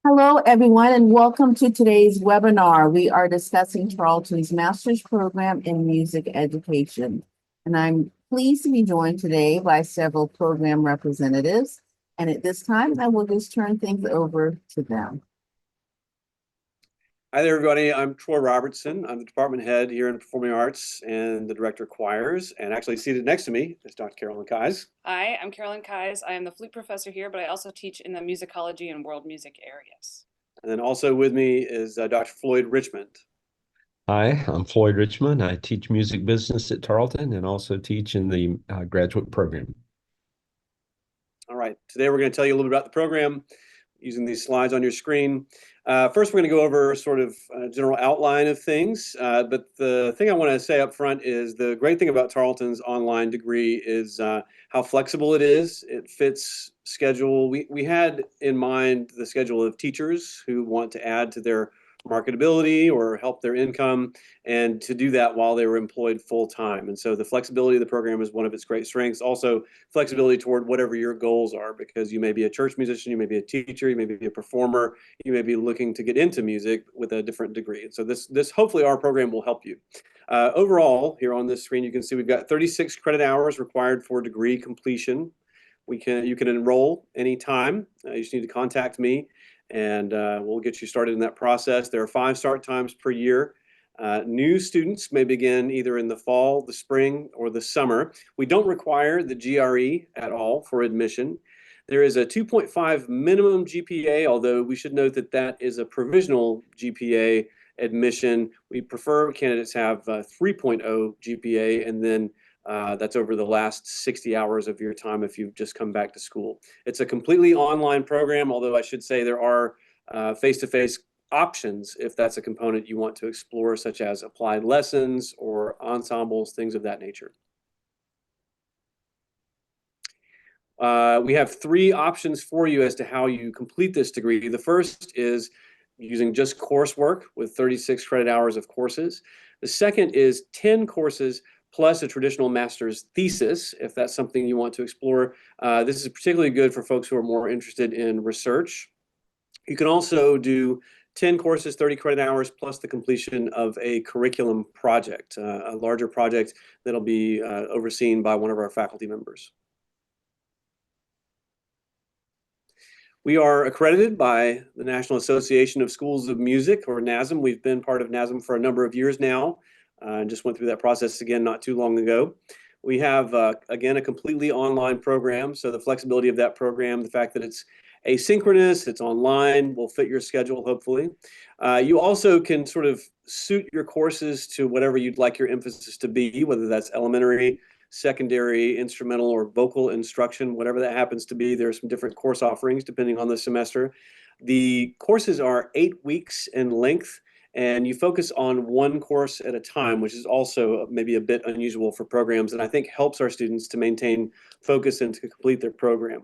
Hello, everyone, and welcome to today's webinar. We are discussing Tarleton's master's program in music education. And I'm pleased to be joined today by several program representatives. And at this time, I will just turn things over to them. Hi there, everybody. I'm Troy Robertson. I'm the department head here in Performing Arts and the director of choirs. And actually seated next to me is Dr. Carolyn Keyes. Hi, I'm Carolyn Keyes. I am the flute professor here, but I also teach in the musicology and world music areas. And then also with me is Dr. Floyd Richmond. Hi, I'm Floyd Richmond. I teach music business at Tarleton and also teach in the graduate program. All right. Today we're going to tell you a little bit about the program using these slides on your screen. First, we're going to go over sort of a general outline of things. But the thing I want to say up front is the great thing about Tarleton's online degree is how flexible it is. It fits schedule. We had in mind the schedule of teachers who want to add to their marketability or help their income, and to do that while they were employed full time. And so the flexibility of the program is one of its great strengths. Also, flexibility toward whatever your goals are, because you may be a church musician, you may be a teacher, you may be a performer, you may be looking to get into music with a different degree. So this hopefully our program will help you. Overall, here on this screen, you can see we've got 36 credit hours required for degree completion. You can enroll anytime. You just need to contact me, and we'll get you started in that process. There are 5 start times per year. New students may begin either in the fall, the spring, or the summer. We don't require the GRE at all for admission. There is a 2.5 minimum GPA, although we should note that that is a provisional GPA admission. We prefer candidates have 3.0 GPA, and then that's over the last 60 hours of your time if you've just come back to school. It's a completely online program, although I should say there are face-to-face options if that's a component you want to explore, such as applied lessons or ensembles, things of that nature. We have 3 options for you as to how you complete this degree. The first is using just coursework with 36 credit hours of courses. The second is 10 courses plus a traditional master's thesis, if that's something you want to explore. This is particularly good for folks who are more interested in research. You can also do 10 courses, 30 credit hours, plus the completion of a curriculum project, a larger project that'll be overseen by one of our faculty members. We are accredited by the National Association of Schools of Music, or NASM. We've been part of NASM for a number of years now, and just went through that process again not too long ago. We have, again, a completely online program, so the flexibility of that program, the fact that it's asynchronous, it's online, will fit your schedule, hopefully. You also can sort of suit your courses to whatever you'd like your emphasis to be, whether that's elementary, secondary, instrumental, or vocal instruction, whatever that happens to be. There are some different course offerings depending on the semester. The courses are 8 weeks in length, and you focus on one course at a time, which is also maybe a bit unusual for programs, and I think helps our students to maintain focus and to complete their program.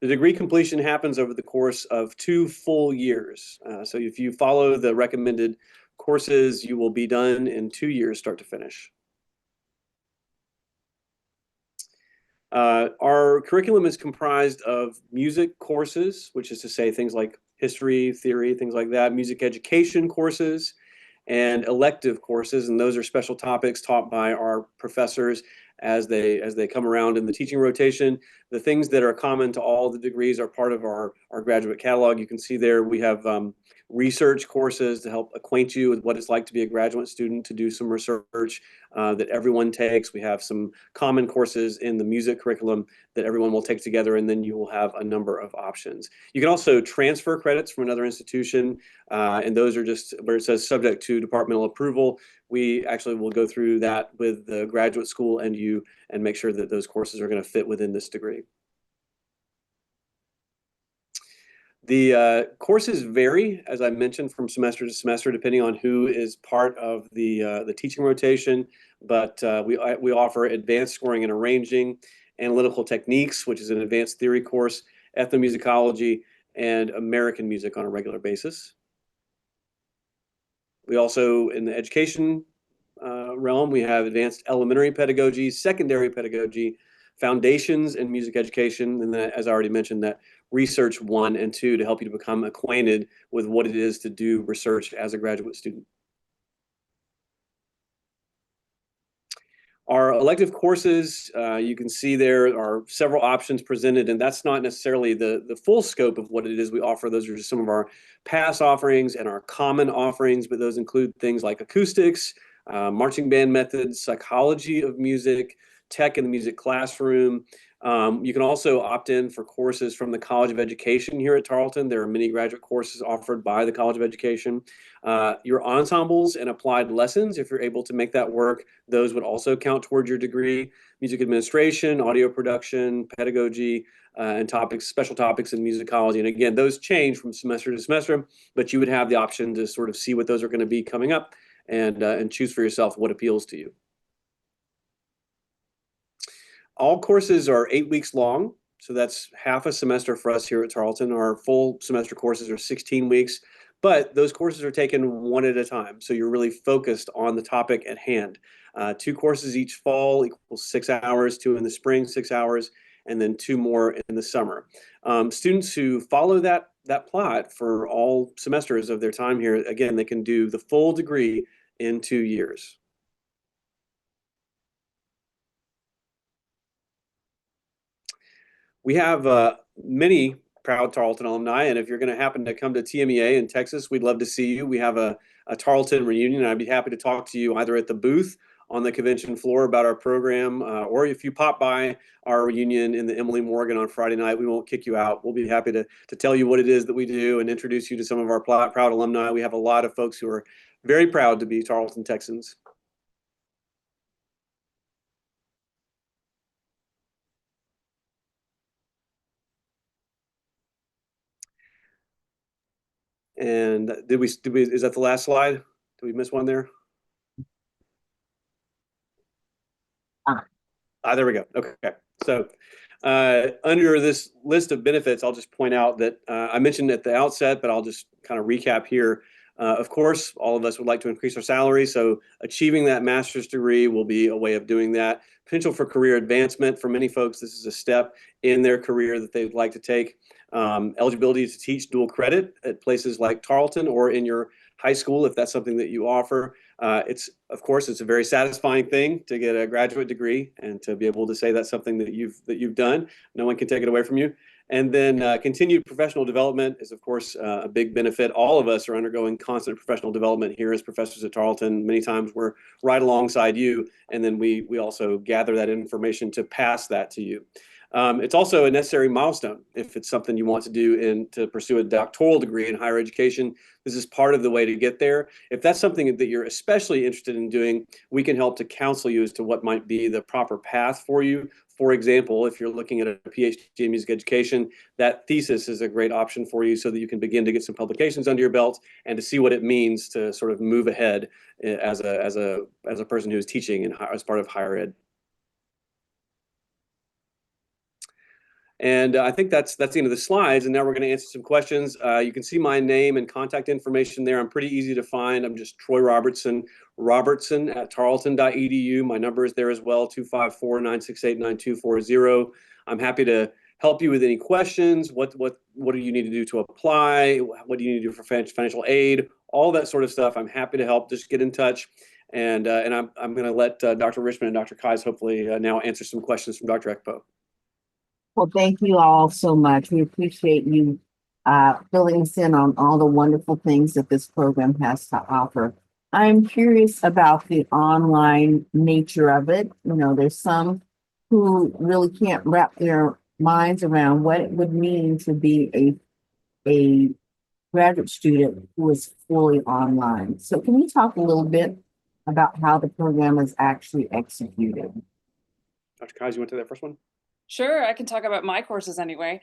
The degree completion happens over the course of 2 full years. So if you follow the recommended courses, you will be done in 2 years, start to finish. Our curriculum is comprised of music courses, which is to say things like history, theory, things like that, music education courses, and elective courses, and those are special topics taught by our professors as they come around in the teaching rotation. The things that are common to all the degrees are part of our graduate catalog. You can see there we have research courses to help acquaint you with what it's like to be a graduate student, to do some research that everyone takes. We have some common courses in the music curriculum that everyone will take together, and then you will have a number of options. You can also transfer credits from another institution, and those are just where it says subject to departmental approval. We actually will go through that with the graduate school and you and make sure that those courses are going to fit within this degree. The courses vary, as I mentioned, from semester to semester, depending on who is part of the teaching rotation. But we offer advanced scoring and arranging, analytical techniques, which is an advanced theory course, ethnomusicology, and American music on a regular basis. We also, in the education realm, we have advanced elementary pedagogy, secondary pedagogy, foundations in music education, and then, as I already mentioned, that Research 1 and 2 to help you to become acquainted with what it is to do research as a graduate student. Our elective courses, you can see there are several options presented, and that's not necessarily the full scope of what it is we offer. Those are just some of our past offerings and our common offerings, but those include things like acoustics, marching band methods, psychology of music, tech in the music classroom. You can also opt in for courses from the College of Education here at Tarleton. There are many graduate courses offered by the College of Education. Your ensembles and applied lessons, if you're able to make that work, those would also count towards your degree. Music administration, audio production, pedagogy, and special topics in musicology. And again, those change from semester to semester, but you would have the option to sort of see what those are going to be coming up and choose for yourself what appeals to you. All courses are 8 weeks long, so that's half a semester for us here at Tarleton. Our full semester courses are 16 weeks, but those courses are taken one at a time, so you're really focused on the topic at hand. 2 courses each fall equals 6 hours, 2 in the spring, 6 hours, and then 2 more in the summer. Students who follow that plot for all semesters of their time here, again, they can do the full degree in 2 years. We have many proud Tarleton alumni, and if you're going to happen to come to TMEA in Texas, we'd love to see you. We have a Tarleton reunion, and I'd be happy to talk to you either at the booth on the convention floor about our program, or if you pop by our reunion in the Emily Morgan on Friday night, we won't kick you out. We'll be happy to tell you what it is that we do and introduce you to some of our proud alumni. We have a lot of folks who are very proud to be Tarleton Texans. And is that the last slide? Did we miss one there? There we go. Okay. So under this list of benefits, I'll just point out that I mentioned at the outset, but I'll just kind of recap here. Of course, all of us would like to increase our salary, so achieving that master's degree will be a way of doing that. Potential for career advancement. For many folks, this is a step in their career that they'd like to take. Eligibility to teach dual credit at places like Tarleton or in your high school, if that's something that you offer. Of course, it's a very satisfying thing to get a graduate degree and to be able to say that's something that you've done. No one can take it away from you. And then continued professional development is, of course, a big benefit. All of us are undergoing constant professional development here as professors at Tarleton. Many times we're right alongside you, and then we also gather that information to pass that to you. It's also a necessary milestone if it's something you want to do to pursue a doctoral degree in higher education. This is part of the way to get there. If that's something that you're especially interested in doing, we can help to counsel you as to what might be the proper path for you. For example, if you're looking at a PhD in music education, that thesis is a great option for you so that you can begin to get some publications under your belt and to see what it means to sort of move ahead as a person who's teaching as part of higher ed. And I think that's the end of the slides. And now we're going to answer some questions. You can see my name and contact information there. I'm pretty easy to find. I'm just Troy Robertson, robertson@tarleton.edu. My number is there as well, 254-968-9240. I'm happy to help you with any questions. What do you need to do to apply? What do you need to do for financial aid? All that sort of stuff. I'm happy to help. Just get in touch. And I'm going to let Dr. Richmond and Dr. Keyes hopefully now answer some questions from Dr. Ekpo. Well, thank you all so much. We appreciate you filling us in on all the wonderful things that this program has to offer. I'm curious about the online nature of it. You know, there's some who really can't wrap their minds around what it would mean to be a graduate student who is fully online. So can you talk a little bit about how the program is actually executed? Dr. Keyes, you want to do that first one? Sure, I can talk about my courses anyway.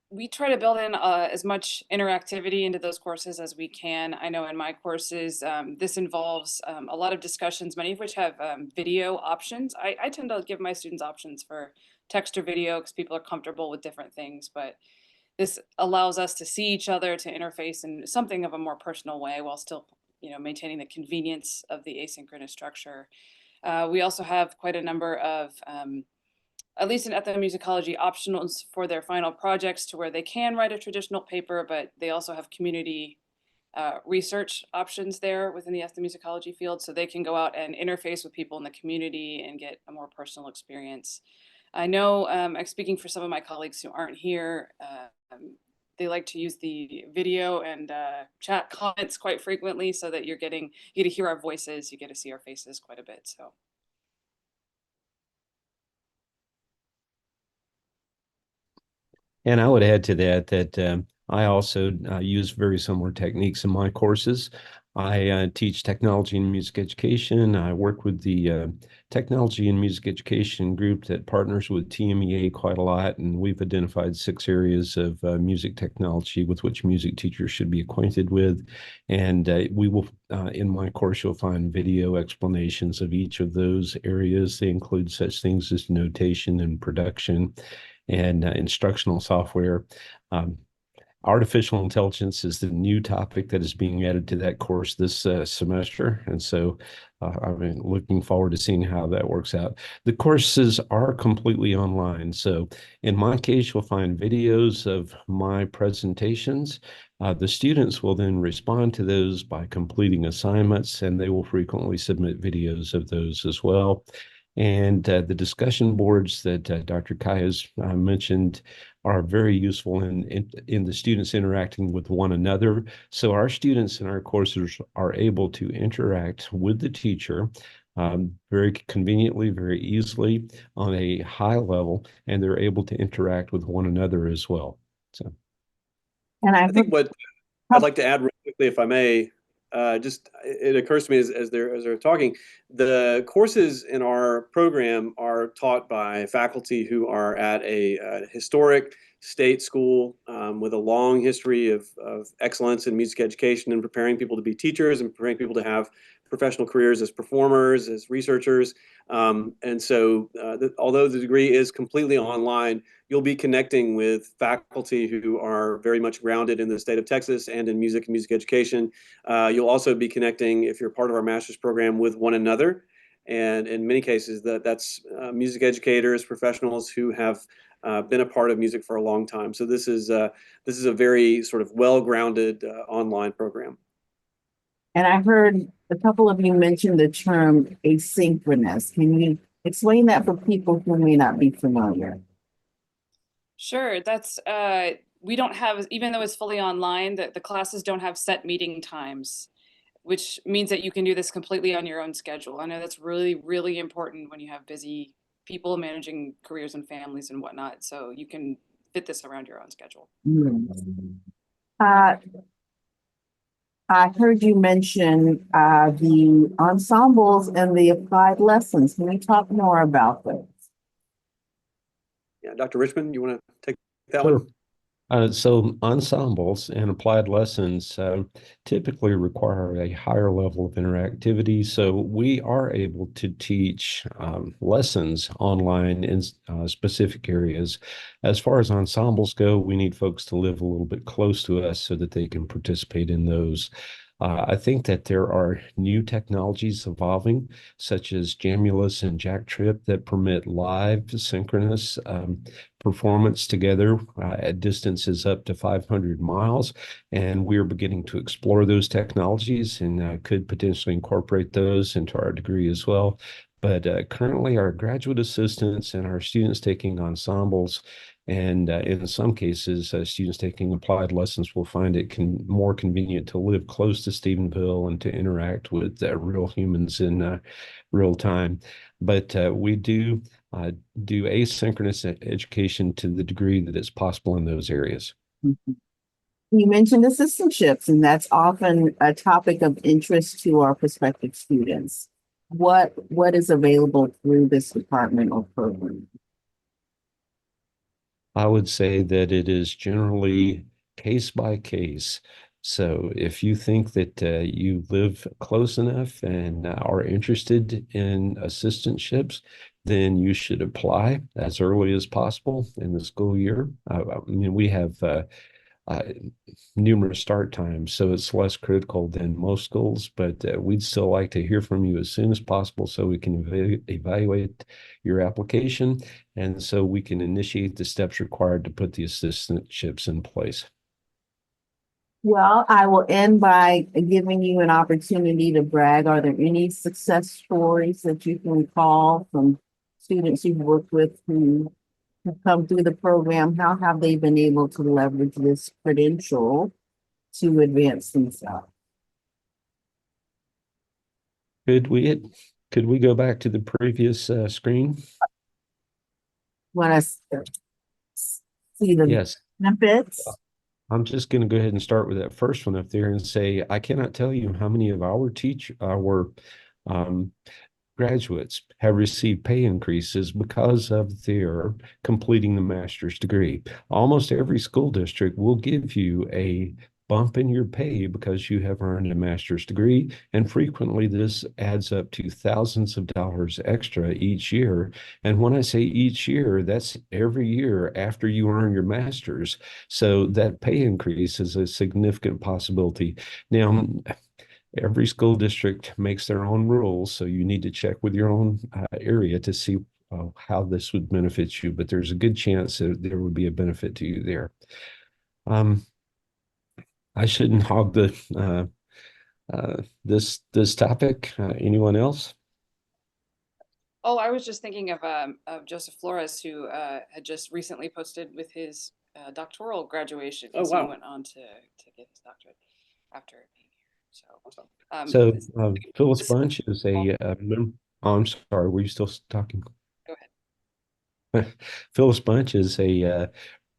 We try to build in as much interactivity into those courses as we can. I know in my courses, this involves a lot of discussions, many of which have video options. I tend to give my students options for text or video because people are comfortable with different things, but this allows us to see each other, to interface in something of a more personal way while still, maintaining the convenience of the asynchronous structure. We also have quite a number of at least in ethnomusicology, optionals for their final projects to where they can write a traditional paper, but they also have community research options there within the ethnomusicology field, so they can go out and interface with people in the community and get a more personal experience. I know, I'm speaking for some of my colleagues who aren't here, they like to use the video and chat comments quite frequently so that you get to hear our voices, you get to see our faces quite a bit, so. And I would add to that that I also use very similar techniques in my courses. I teach technology and music education. I work with the technology and music education group that partners with TMEA quite a lot, and we've identified 6 areas of music technology with which music teachers should be acquainted with. And we will, in my course, you'll find video explanations of each of those areas. They include such things as notation and production and instructional software. Artificial intelligence is the new topic that is being added to that course this semester. And so I'm looking forward to seeing how that works out. The courses are completely online. So in my case, you'll find videos of my presentations. The students will then respond to those by completing assignments, and they will frequently submit videos of those as well. And the discussion boards that Dr. Kai has mentioned are very useful in the students interacting with one another. So our students in our courses are able to interact with the teacher very conveniently, very easily on a high level, and they're able to interact with one another as well. So, And I think what I'd like to add real quickly, if I may, just it occurs to me as they're talking, the courses in our program are taught by faculty who are at a historic state school with a long history of excellence in music education and preparing people to be teachers and preparing people to have professional careers as performers, as researchers. And so although the degree is completely online, you'll be connecting with faculty who are very much grounded in the state of Texas and in music and music education. You'll also be connecting, if you're part of our master's program, with one another. And in many cases, that's music educators, professionals who have been a part of music for a long time. So this is a very sort of well-grounded online program. And I heard a couple of you mention the term asynchronous. Can you explain that for people who may not be familiar? Sure, that's we don't have, even though it's fully online, the classes don't have set meeting times, which means that you can do this completely on your own schedule. I know that's really, really important when you have busy people managing careers and families and whatnot. So you can fit this around your own schedule. I heard you mention the ensembles and the applied lessons. Can you talk more about those? Yeah, Dr. Richmond, you want to take that Sure. one? So ensembles and applied lessons typically require a higher level of interactivity. So we are able to teach lessons online in specific areas. As far as ensembles go, we need folks to live a little bit close to us so that they can participate in those. I think that there are new technologies evolving, such as Jamulus and Jack Trip, that permit live synchronous performance together at distances up to 500 miles. And we're beginning to explore those technologies and could potentially incorporate those into our degree as well. But currently, our graduate assistants and our students taking ensembles, and in some cases, students taking applied lessons will find it more convenient to live close to Stephenville and to interact with real humans in real time. But we do asynchronous education to the degree that it's possible in those areas. You mentioned assistantships, and that's often a topic of interest to our prospective students. What is available through this department or program? I would say that it is generally case by case. So if you think that you live close enough and are interested in assistantships, then you should apply as early as possible in the school year. I mean, we have uh, numerous start times, so it's less critical than most schools. But we'd still like to hear from you as soon as possible so we can evaluate your application and so we can initiate the steps required to put the assistantships in place. Well, I will end by giving you an opportunity to brag. Are there any success stories that you can recall from students you've worked with who have come through the program? How have they been able to leverage this credential to advance themselves? Could we go back to the previous screen? Want to see the Yes. benefits? I'm just going to go ahead and start with that first one up there and say, I cannot tell you how many of our graduates have received pay increases because of their completing the master's degree. Almost every school district will give you a bump in your pay because you have earned a master's degree. And frequently this adds up to thousands of dollars extra each year. And when I say each year, that's every year after you earn your master's. So that pay increase is a significant possibility. Now, every school district makes their own rules, so you need to check with your own area to see how this would benefit you, but there's a good chance that there would be a benefit to you there. I shouldn't hog this topic. Anyone else? Oh, I was just thinking of Joseph Flores, who had just recently posted with his doctoral graduation. Oh, 'Cause wow. he went on to get his doctorate after being here. So Phyllis this- Bunch is oh, I'm sorry, were you still talking? Go ahead. Phyllis Bunch is a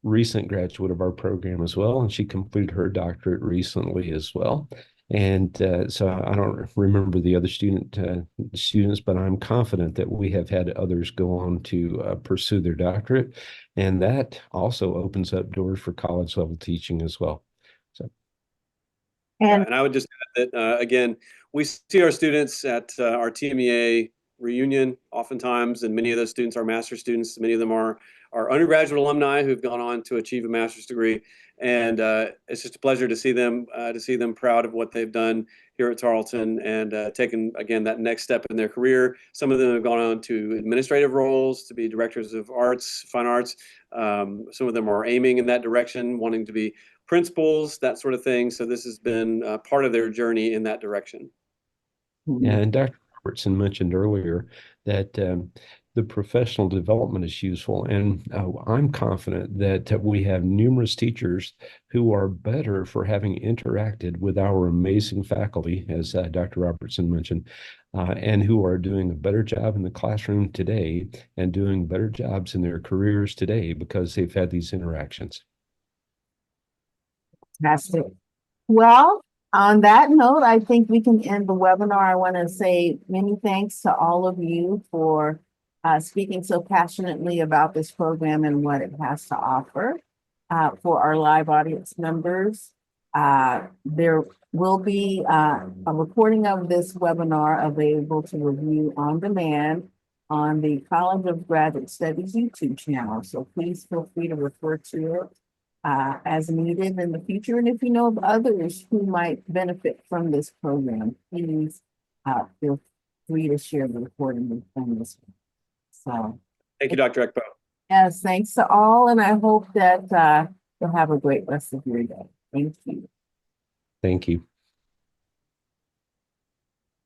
recent graduate of our program as well, and she completed her doctorate recently as well. And so I don't remember the other students, but I'm confident that we have had others go on to pursue their doctorate, and that also opens up doors for college level teaching as well. So. And And I would just add that, again, we see our students at our TMEA reunion oftentimes, and many of those students are master's students. Many of them are undergraduate alumni who've gone on to achieve a master's degree. And it's just a pleasure to see them proud of what they've done here at Tarleton and taken, again, that next step in their career. Some of them have gone on to administrative roles, to be directors of arts, fine arts. Some of them are aiming in that direction, wanting to be principals, that sort of thing. So this has been part of their journey in that direction. Yeah, and Dr. Robertson mentioned earlier that the professional development is useful, and I'm confident that we have numerous teachers who are better for having interacted with our amazing faculty, as Dr. Robertson mentioned, and who are doing a better job in the classroom today and doing better jobs in their careers today because they've had these interactions. fantastic. Well, on that note, I think we can end the webinar. I want to say many thanks to all of you for speaking so passionately about this program and what it has to offer. For our live audience members, there will be a recording of this webinar available to review on demand on the College of Graduate Studies YouTube channel. So please feel free to refer to it as needed in the future. And if you know of others who might benefit from this program, please feel free to share the recording with them as well. So Thank you, Dr. Ekpo. yes, thanks to all, and I hope that you'll have a great rest of your day. Thank you. Thank you.